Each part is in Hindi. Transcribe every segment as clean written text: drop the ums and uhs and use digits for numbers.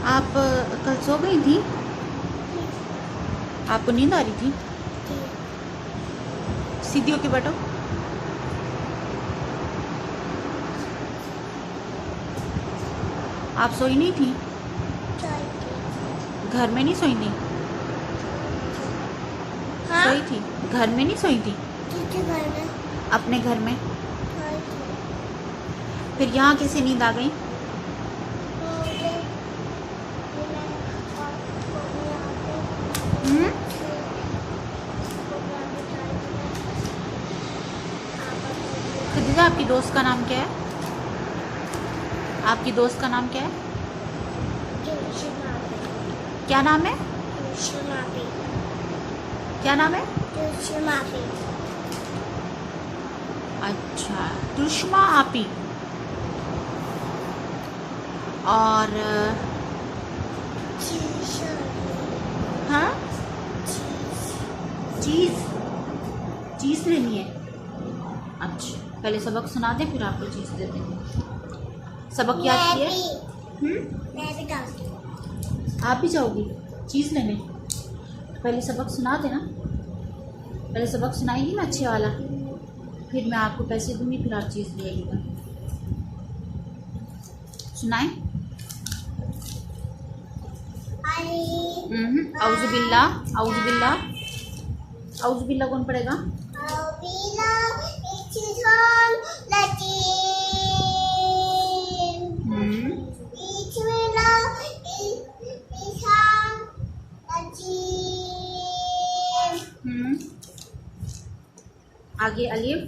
आप कल सो गई थी? आपको नींद आ रही थी? सीधी होके बैठो। आप सोई नहीं थी? घर में नहीं सोई थी? हाँ? सोई थी? घर में नहीं सोई थी? किसके घर में? अपने घर में। फिर यहाँ कैसे नींद आ गई? हम्म? खदीजा, आपकी दोस्त का नाम क्या है? आपकी दोस्त का नाम क्या है? क्या नाम है? क्या नाम है? अच्छा, तुष्मा आपी। और हाँ, चीज़ चीज़ लेनी है। अच्छा, पहले सबक सुना दे, फिर आपको चीज़ दे देंगे। सबक याद किया? आप भी जाओगी चीज़ लेने? पहले सबक सुना देना। पहले सबक सुनाएगी ना अच्छे वाला, फिर मैं आपको पैसे दूंगी, फिर आप चीज़ ले आइएगा। सुनाए? औज़ुबिल्ला, औज़ुबिल्ला, औज़ुबिल्ला कौन पढ़ेगा? आगे अलिफ,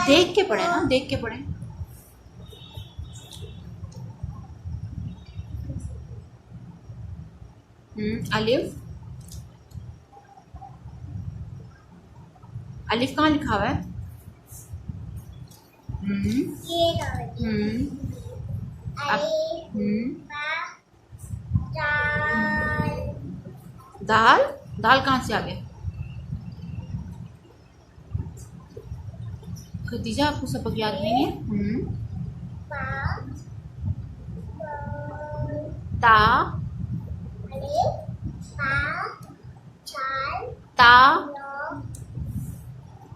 देख के पढ़े ना, देख के पढ़े। अलिफ, अलिफ कहाँ लिखा हुआ है? दाल, दाल कहाँ से आ गया? खदीजा, आपको सबक याद नहीं है? ता, ता,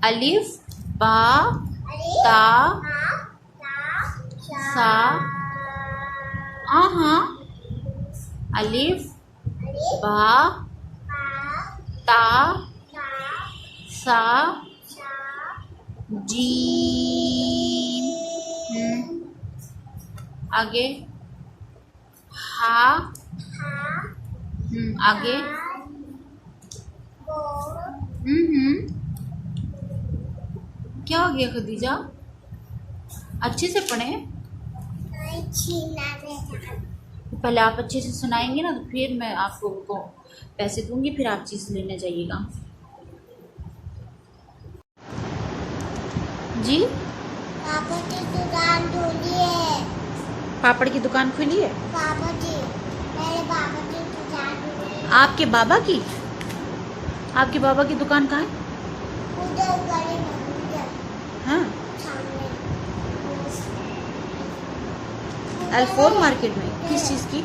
अलिफ, बा, ता, सा, हाँ, अलिफ, बा, ता, सा, जीम। आगे हा, आगे क्या हो गया खदीजा? अच्छे से पढ़ें। पहले आप अच्छे से सुनाएंगे ना, तो फिर मैं आपको पैसे दूंगी, फिर आप चीज़ लेने जाइएगा। जी, पापा की दुकान खुली है। पापड़ की दुकान खुली है? पापा की, मेरे पापा की दुकान खुली है। आपके बाबा की? आपके बाबा की दुकान कहाँ है? उधर गली में, उधर हाँ, सामने L4 मार्केट में। किस चीज़ की?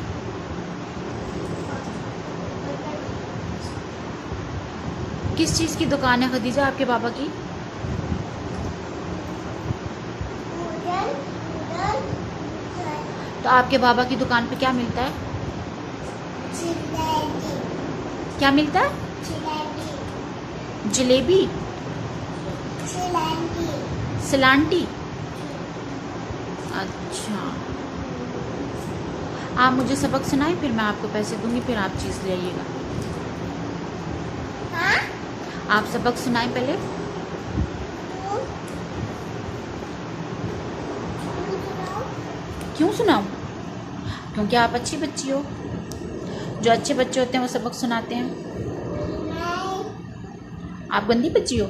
किस चीज़ की दुकान है खदीजा आपके बाबा की? तो आपके बाबा की दुकान पे क्या मिलता है? क्या मिलता है? जलेबी, सिलांटी। अच्छा, आप मुझे सबक सुनाएं, फिर मैं आपको पैसे दूंगी, फिर आप चीज़ ले आइएगा। आप सबक सुनाएं पहले। क्यों सुनाऊं? क्योंकि आप अच्छी बच्ची हो। जो अच्छे बच्चे होते हैं वो सबक सुनाते हैं। आप गंदी बच्ची हो?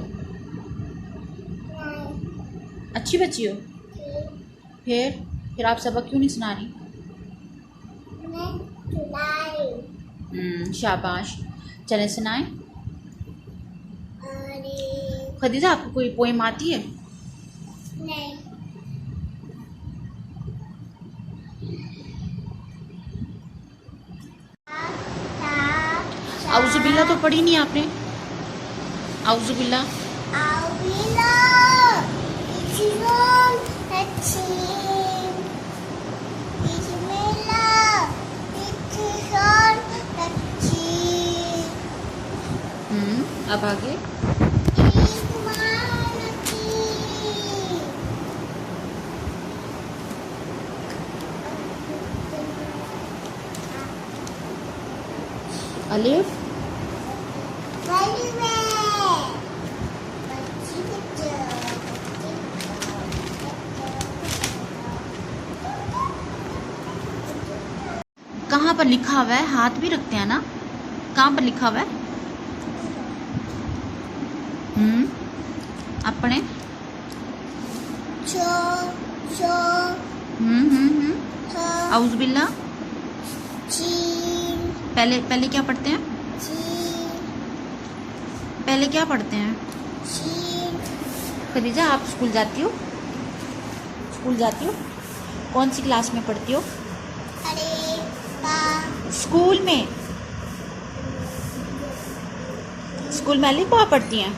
अच्छी बच्ची हो? फिर आप सबक क्यों नहीं सुना रही? शाबाश, चले सुनाएं। खदीजा, आपको कोई पोएम आती है? नहीं आउज़ुबिल्ला तो पढ़ी नहीं आपने? आउज़ुबिल्ला आउबिला इचिरोन तचिन इचिमेला इचिरोन तचिन अब आगे इस्मानती अलिफ वलीवे कहाँ पर लिखा हुआ है? हाथ भी रखते हैं ना? कहाँ पर लिखा हुआ है? अपने चो चो आउज़ुबिल्ला चीन पहले क्या पढ़ते हैं? चीन पहले क्या पढ़ते हैं? चीन खदीजा, आप स्कूल जाती हो? स्कूल जाती हो? कौन सी क्लास में पढ़ती हो? अरे का स्कूल में अलिफ बा पढ़ती हैं?